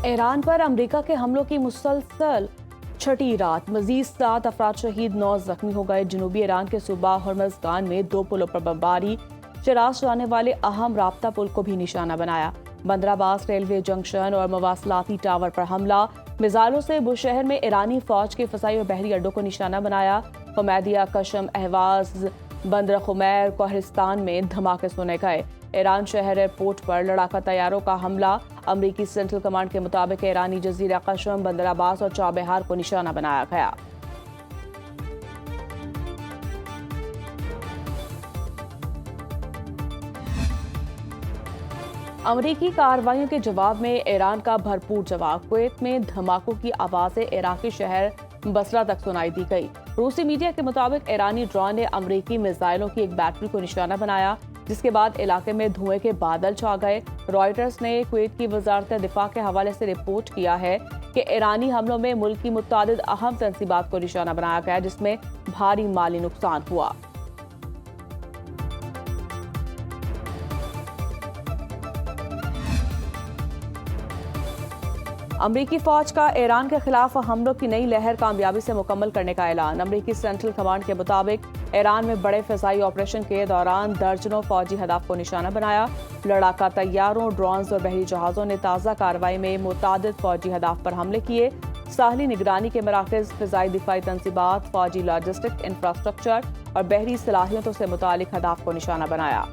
Iran पर America के हमलों की मुसलसल छठी रात, मजीद 7 अफराद शहीद, 9 जख्मी हो गए। जनूबी ईरान के सूबा हॉर्मज़गान में 2 पुलों पर बमबारी, शराज जाने वाले अहम राब्ता पुल को भी निशाना बनाया। बंदर अब्बास रेलवे जंक्शन और मवासलाती टावर पर हमला, मिसाइलों से बुशहर में ईरानी फौज के फसाई और बहरी अड्डों को निशाना बनाया। हुमैदिया, कशम, अहवाज, बंदर खुमैर, कोहरिस्तान में धमाके सुने गए। ईरान शहर एयरपोर्ट पर लड़ाका तैयारों का हमला, अमरीकी सेंट्रल कमांड के मुताबिक ईरानी जजीरा कशम, बंदर अब्बास और चाबहार को निशाना बनाया गया। अमरीकी कार्रवाइयों के जवाब में ईरान का भरपूर जवाब। कुवैत में धमाकों की आवाजें इराकी शहर बसरा तक सुनाई दी गई। रूसी मीडिया के मुताबिक ईरानी ड्रोन ने अमरीकी मिसाइलों की एक बैटरी को निशाना बनाया, जिसके बाद इलाके में धुएं के बादल छा गए। रॉयटर्स ने कुवैत की वजारत दिफा के हवाले से रिपोर्ट किया है कि ईरानी हमलों में मुल्क की मुत्तादिद अहम तंसीबात को निशाना बनाया गया, जिसमें भारी माली नुकसान हुआ। अमरीकी फौज का ईरान के खिलाफ हमलों की नई लहर कामयाबी से मुकम्मल करने का ऐलान। अमरीकी सेंट्रल कमांड के मुताबिक ईरान में बड़े फिजाई ऑपरेशन के दौरान दर्जनों फौजी हदफ को निशाना बनाया। लड़ाका तैयारों, ड्रोन्स और बहरी जहाजों ने ताज़ा कार्रवाई में मुतादिद फौजी हदफ पर हमले किए। साहली निगरानी के मराकज़, फिजाई दिफाई तंसीबात, फौजी लॉजिस्टिक इंफ्रास्ट्रक्चर और बहरी सलाहियतों से मुतालिक हदफ को निशाना बनाया।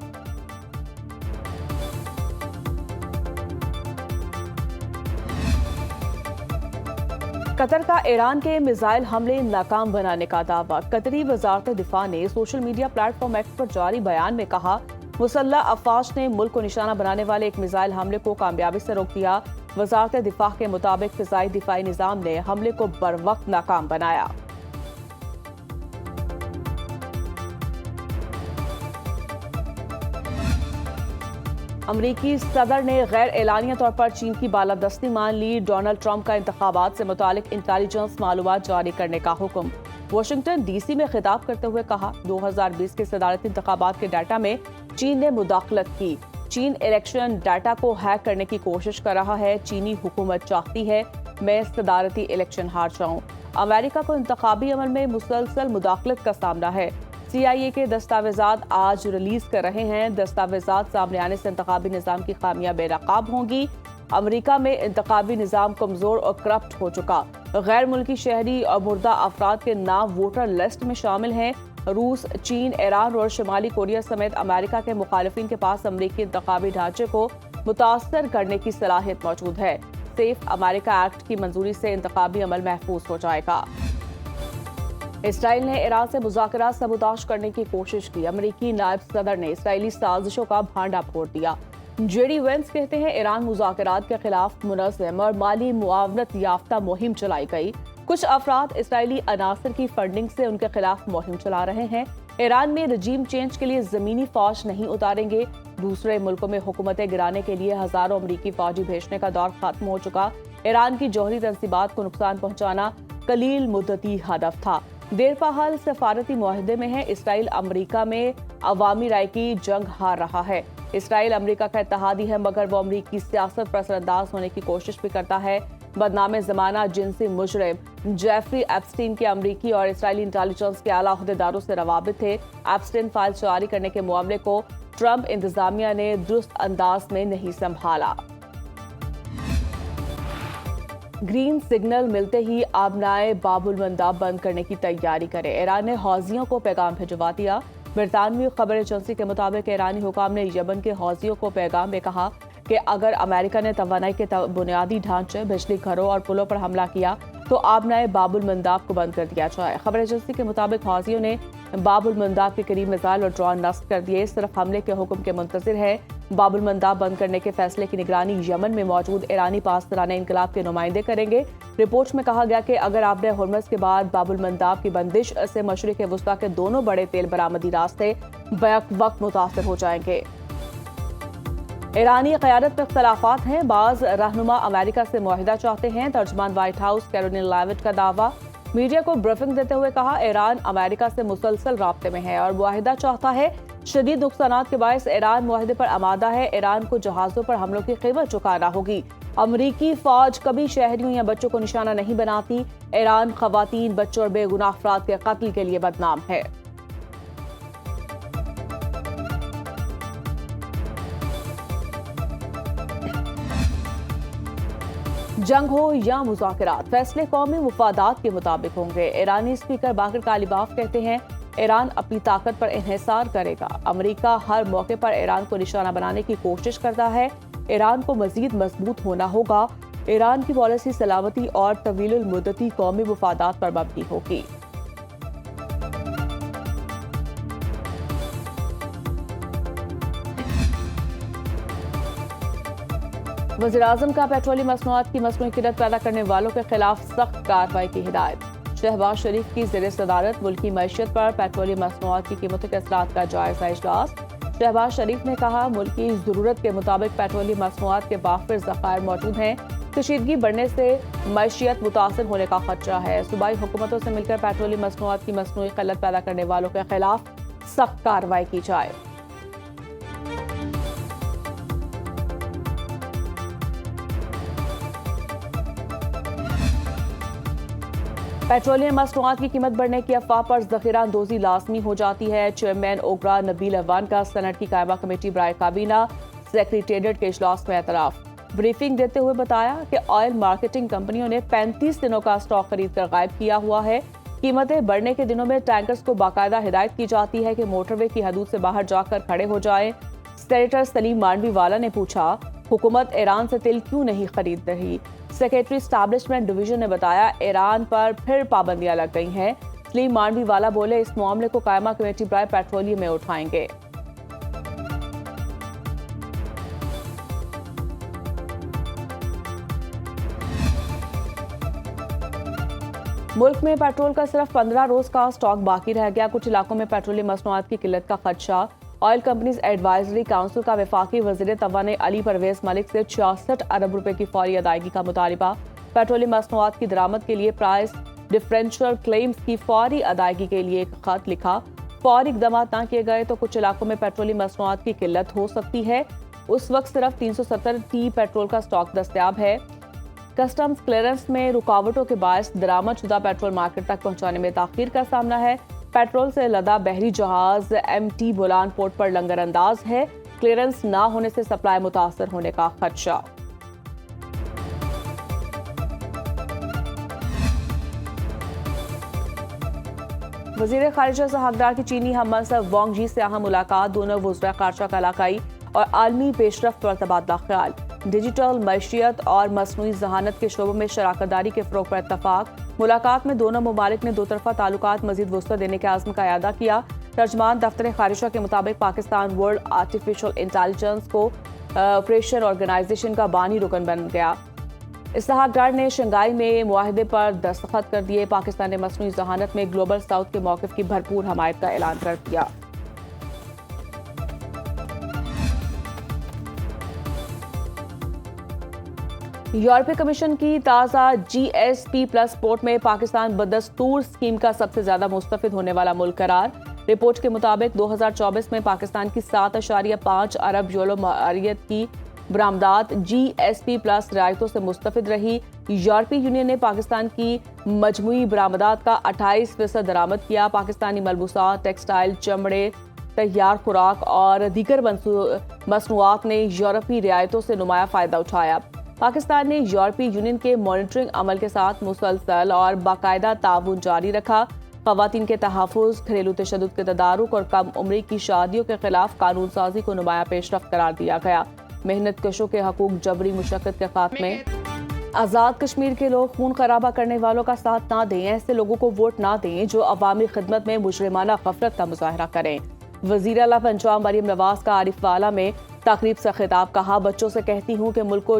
कतर का ईरान के मिसाइल हमले नाकाम बनाने का दावा। कतरी वजारत दिफा ने सोशल मीडिया प्लेटफॉर्म एक्स पर जारी बयान में कहा, मुसल्लह अफवाज ने मुल्क को निशाना बनाने वाले एक मिसाइल हमले को कामयाबी से रोक दिया। वजारत दिफा के मुताबिक फिजाई दिफाई निजाम ने हमले को बरवक्त नाकाम बनाया। अमरीकी सदर ने गैर एलानिया तौर पर चीन की बालादस्ती मान ली। डोनाल्ड ट्रंप का इंतखाबात से मुतालिक इंटेलिजेंस मालूमात जारी करने का हुक्म। वाशिंगटन डीसी में खिताब करते हुए कहा, 2020 के सदारती इंतखाबात के डाटा में चीन ने मुदाखलत की। चीन इलेक्शन डाटा को हैक करने की कोशिश कर रहा है। चीनी हुकूमत चाहती है मैं सदारती इलेक्शन हार जाऊं। अमेरिका को इंतखाबी अमल में मुसलसल मुदाखलत का सामना है। CIA के दस्तावेजात आज रिलीज कर रहे हैं। दस्तावेजात सामने आने से इंतखाबी निजाम की खामियां बेनकाब होंगी। अमेरिका में इंतखाबी निजाम कमजोर और करप्ट हो चुका। गैर मुल्की शहरी और मुर्दा अफराद के नाम वोटर लिस्ट में शामिल हैं। रूस, चीन, ईरान और शुमाली कोरिया समेत अमेरिका के मुखालिफिन के पास अमरीकी इंतखाबी ढांचे को मुतासर करने की सलाहियत मौजूद है। सेफ अमेरिका एक्ट की मंजूरी से इंतखाबी अमल महफूज हो जाएगा। इसराइल ने ईरान से मुज़ाकरात सबूताश करने की कोशिश की। अमरीकी नायब सदर ने इसराइली साजिशों का भांडा फोड़ दिया। जेडी वेंस कहते हैं, ईरान मुज़ाकरात के खिलाफ मुनज़्ज़म और माली मुआवनत याफ्ता मुहिम चलाई गई। कुछ अफराद इसराइली अनासर की फंडिंग से उनके खिलाफ मुहिम चला रहे हैं। ईरान में रजीम चेंज के लिए ज़मीनी फौज नहीं उतारेंगे। दूसरे मुल्कों में हुकूमतें गिराने के लिए हज़ारों अमरीकी फौजी भेजने का दौर खत्म हो चुका। ईरान की जौहरी तंसीबात को नुकसान पहुंचाना कलील मुद्दती हदफ था। देर पा सफारती मुआहदे में है। इसराइल अमरीका में अवामी राय की जंग हार रहा है। इसराइल अमरीका का इत्तेहादी है, मगर वो अमरीकी सियासत पर असरअंदाज होने की कोशिश भी करता है। बदनाम ज़माना जिनसी मुजरिम जेफरी एप्स्टीन के अमरीकी और इसराइली इंटेलिजेंस के आला अहदेदारों से रवाबित थे। एप्स्टीन फाइल जारी करने के मामले को ट्रंप इंतजामिया ने दुरुस्त अंदाज में नहीं संभाला। ग्रीन सिग्नल मिलते ही आबनाए बाबुल मंदाब बंद करने की तैयारी करे। ईरान ने हौजियों को पैगाम भिजवा दिया। बरतानवी खबर एजेंसी के मुताबिक ईरानी हुकाम ने यमन के हौजियों को पैगाम में कहा कि अगर अमेरिका ने तवानाई के बुनियादी ढांचे, बिजली घरों और पुलों पर हमला किया तो आबनाए बाबुल मंदाब को बंद कर दिया जाए। खबर एजेंसी के मुताबिक हौजियों ने बाबुल मंदाब के करीब मिसाइल और ड्रोन नस्ब कर दिए। सिर्फ हमले के हुक्म के मुंतजिर है। बाबुल मंदाब बंद करने के फैसले की निगरानी यमन में मौजूद ईरानी पासदाराने इनकलाब के नुमाइंदे करेंगे। रिपोर्ट में कहा गया कि अगर आपने हुर्मस के बाद बाबुल मंदाब की बंदिश से मशरिक वस्ता के दोनों बड़े तेल बरामदी रास्ते बैक वक्त मुतासर हो जाएंगे। ईरानी क़यादत में इख्तलाफात हैं। बाज़ रहनुमा अमेरिका से मुआहिदा चाहते हैं। तर्जमान व्हाइट हाउस कैरोलिन लेविट का दावा। मीडिया को ब्रीफिंग देते हुए कहा, ईरान अमेरिका से मुसलसल राब्ते में है और मुआहिदा चाहता है شدید نقصانات کے باعث ایران معاہدے پر آمادہ ہے۔ ایران کو جہازوں پر حملوں کی قیمت چکانا ہوگی۔ امریکی فوج کبھی شہریوں یا بچوں کو نشانہ نہیں بناتی۔ ایران خواتین، بچوں اور بے گناہ افراد کے قتل کے لیے بدنام ہے۔ جنگ ہو یا مذاکرات، فیصلے قومی مفادات کے مطابق ہوں گے۔ ایرانی اسپیکر باقر کالیباف کہتے ہیں ایران اپنی طاقت پر انحصار کرے گا۔ امریکہ ہر موقع پر ایران کو نشانہ بنانے کی کوشش کرتا ہے۔ ایران کو مزید مضبوط ہونا ہوگا۔ ایران کی پالیسی سلامتی اور طویل المدتی قومی مفادات پر مبنی ہوگی۔ وزیراعظم کا پیٹرولیم مصنوعات کی مصنوعی قلت پیدا کرنے والوں کے خلاف سخت کارروائی کی ہدایت۔ شہباز شریف کی زیر صدارت ملکی معیشت پر پیٹرولیم مصنوعات کی قیمتوں کے اثرات کا جائزہ اجلاس۔ شہباز شریف نے کہا ملکی ضرورت کے مطابق پیٹرولیم مصنوعات کے وافر ذخائر موجود ہیں۔ کشیدگی بڑھنے سے معیشت متاثر ہونے کا خدشہ ہے۔ صوبائی حکومتوں سے مل کر پیٹرولیم مصنوعات کی مصنوعی قلت پیدا کرنے والوں کے خلاف سخت کارروائی کی جائے۔ پیٹرولیم مصنوعات کی قیمت بڑھنے کی افواہ پر ذخیرہ اندوزی لازمی ہو جاتی ہے۔ چیئرمین اوگرا نبیل احوان کا سینٹ کی قائمہ کمیٹی برائے کابینہ سیکریٹریٹ کے اجلاس میں اعتراف۔ بریفنگ دیتے ہوئے بتایا کہ آئل مارکیٹنگ کمپنیوں نے 35 دنوں کا اسٹاک خرید کر غائب کیا ہوا ہے۔ قیمتیں بڑھنے کے دنوں میں ٹینکرز کو باقاعدہ ہدایت کی جاتی ہے کہ موٹر وے کی حدود سے باہر جا کر کھڑے ہو جائیں۔ سینیٹر سلیم مانڈوی والا نے پوچھا حکومت ایران سے تیل کیوں نہیں خرید رہی؟ سیکریٹری اسٹیبلشمنٹ ڈویژن نے بتایا ایران پر پھر پابندیاں لگ گئی ہیں۔ سلیم مانڈوی والا بولے اس معاملے کو قائمہ کمیٹی برائے پیٹرولیم میں اٹھائیں گے۔ ملک میں پیٹرول کا صرف 15 روز کا اسٹاک باقی رہ گیا۔ کچھ علاقوں میں پیٹرولیم مصنوعات کی قلت کا خدشہ۔ آئل کمپنیز ایڈوائزری کونسل کا وفاقی وزیر توانائی علی پرویز ملک سے 66 ارب روپے کی فوری ادائیگی کا مطالبہ۔ پیٹرولیم مصنوعات کی درآمد کے لیے پرائس ڈفرینشل کلیمز کی فوری ادائیگی کے لیے ایک خط لکھا۔ فوری اقدامات نہ کیے گئے تو کچھ علاقوں میں پیٹرولیم مصنوعات کی قلت ہو سکتی ہے۔ اس وقت صرف 370 ٹی پیٹرول کا اسٹاک دستیاب ہے۔ کسٹمز کلیئرنس میں رکاوٹوں کے باعث درآمد شدہ پیٹرول مارکیٹ تک پہنچانے میں تاخیر کا سامنا ہے۔ پیٹرول سے لدا بحری جہاز ایم ٹی بولان پورٹ پر لنگر انداز ہے۔ کلیئرنس نہ ہونے سے سپلائی متاثر ہونے کا خدشہ۔ وزیر خارجہ سے حقدار کی چینی ہم منصب وانگ جی سے اہم ملاقات۔ دونوں وزراء خارجہ کا علاقائی اور عالمی پیش رفت پر تبادلہ خیال۔ ڈیجیٹل معیشت اور مصنوعی ذہانت کے شعبوں میں شراکت داری کے فروغ پر اتفاق۔ ملاقات میں دونوں ممالک نے دو طرفہ تعلقات مزید وسعت دینے کے عزم کا اعادہ کیا۔ ترجمان دفتر خارجہ کے مطابق پاکستان ورلڈ آرٹیفیشل انٹیلیجنس کو آپریشن آرگنائزیشن کا بانی رکن بن گیا۔ اسحاق ڈار نے شنگھائی میں معاہدے پر دستخط کر دیے۔ پاکستان نے مصنوعی ذہانت میں گلوبل ساؤتھ کے موقف کی بھرپور حمایت کا اعلان کر دیا۔ یورپی کمیشن کی تازہ جی ایس پی پلس رپورٹ میں پاکستان بدستور اسکیم کا سب سے زیادہ مستفید ہونے والا ملک قرار۔ رپورٹ کے مطابق 2024 میں پاکستان کی 7.5 ارب یورو معیشت کی برآمدات جی ایس پی پلس رعایتوں سے مستفید رہی۔ یورپی یونین نے پاکستان کی مجموعی برآمدات کا 28% درآمد کیا۔ پاکستانی ملبوسات، ٹیکسٹائل، چمڑے، تیار خوراک اور دیگر مصنوعات نے یورپی رعایتوں سے نمایاں فائدہ اٹھایا۔ پاکستان نے یورپی یونین کے مانیٹرنگ عمل کے ساتھ مسلسل اور باقاعدہ تعاون جاری رکھا۔ خواتین کے تحفظ، گھریلو تشدد کے تدارک اور کم عمری کی شادیوں کے خلاف قانون سازی کو نمایاں پیش رفت قرار دیا گیا۔ محنت کشوں کے حقوق، جبری مشقت کے خاتمے۔ آزاد کشمیر کے لوگ خون خرابہ کرنے والوں کا ساتھ نہ دیں، ایسے لوگوں کو ووٹ نہ دیں جو عوامی خدمت میں مجرمانہ غفلت کا مظاہرہ کریں۔ وزیر اعلیٰ پنجاب مریم نواز کا عارف والا میں تقریب سے خطاب، کہا بچوں سے کہتی ہوں کہ ملک کو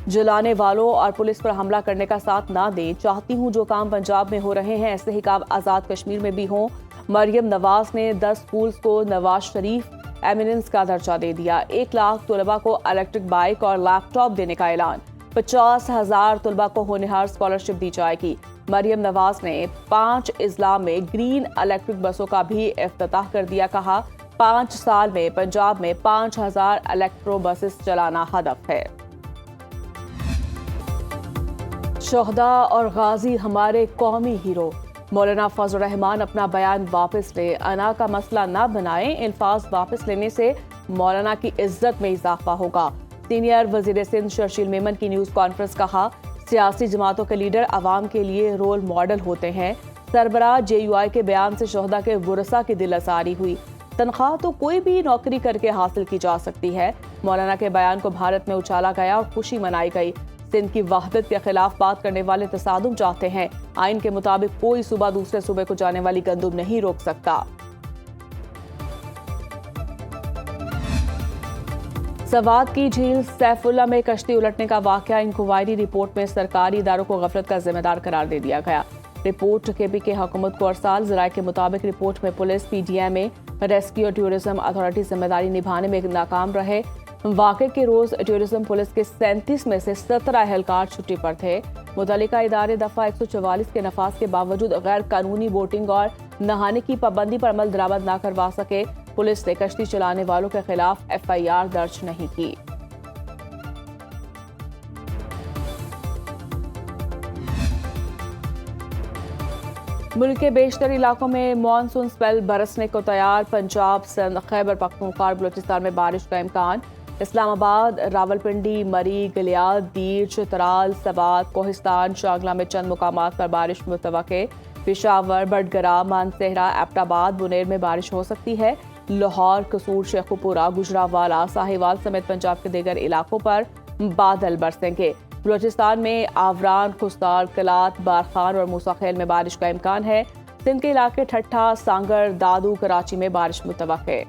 جلانے والوں اور پولیس پر حملہ کرنے کا ساتھ نہ دیں۔ چاہتی ہوں جو کام پنجاب میں ہو رہے ہیں ایسے ہی کام آزاد کشمیر میں بھی ہوں۔ مریم نواز نے 10 اسکولز کو نواز شریف ایمیننس کا درجہ دے دیا۔ 1 لاکھ طلباء کو الیکٹرک بائیک اور لیپ ٹاپ دینے کا اعلان۔ 50,000 طلباء کو ہونہار اسکالرشپ دی جائے گی۔ مریم نواز نے 5 اضلاع میں گرین الیکٹرک بسوں کا بھی افتتاح کر دیا۔ کہا 5 साल में पंजाब में 5000 इलेक्ट्रो बसेस चलाना हदफ है। शोहदा और गाजी हमारे कौमी हीरो। मौलाना फजल रहमान अपना बयान वापस ले, अना का मसला ना बनाएं। अल्फाज वापस लेने से मौलाना की इज्जत में इजाफा होगा। सीनियर वजीर सिंध शर्जील मेमन की न्यूज कॉन्फ्रेंस। कहा, सियासी जमातों के लीडर अवाम के लिए रोल मॉडल होते हैं। सरबराह JUI के बयान से शोहदा के वुरसा की दिल आसारी हुई। तनख्वाह तो कोई भी नौकरी करके हासिल की जा सकती है। मौलाना के बयान को भारत में उछाला गया और खुशी मनाई गई। सिंध की वहदत के खिलाफ बात करने वाले तसादुम चाहते हैं। आइन के मुताबिक कोई सूबा दूसरे सूबे को जाने वाली गंदुम नहीं रोक सकता। सवात की झील सैफुल्ला में कश्ती उलटने का वाकया इंक्वायरी रिपोर्ट में सरकारी इदारों को गफलत का जिम्मेदार करार दे दिया गया। रिपोर्ट KPK हुकूमत को अरसाल। ज़राए के मुताबिक रिपोर्ट में पुलिस, PDMA, रेस्क्यू और टूरिज्म अथॉरिटी जिम्मेदारी निभाने में नाकाम रहे। वाक़े के रोज टूरिज्म पुलिस के 37 में से 17 एहलकार छुट्टी पर थे। मुतल्लिका इदारे दफ़ा 144 के नफाज के बावजूद गैर कानूनी बोटिंग और नहाने की पाबंदी पर अमल दरामद न करवा सके। पुलिस ने कश्ती चलाने वालों के खिलाफ FIR दर्ज नहीं की। मुल्क के बेशतर इलाकों में मानसून स्पेल बरसने को तैयार। पंजाब, सिंध, खैबर पख्तूनख्वा और बलूचिस्तान में बारिश का इम्कान। इस्लामाबाद, रावलपिंडी, मरी, गलियात, दीर, चित्राल, सवात, कोहिस्तान, शांगला में चंद मुकामात पर बारिश मुतवक्के। पेशावर, बडगरा, मानसेहरा, एबटाबाद, बुनेर में बारिश हो सकती है। लाहौर, कसूर, शेखुपुरा, गुजरावाला, साहिवाल समेत पंजाब के दीगर इलाकों पर बादल बरसेंगे। बलूचिस्तान में आवरान, खुस्तार, कलात, बारखान और मूसाखेल में बारिश का इम्कान है। सिंध के इलाके ठट्ठा, सांगर, दादू, कराची में बारिश मुतवक्के।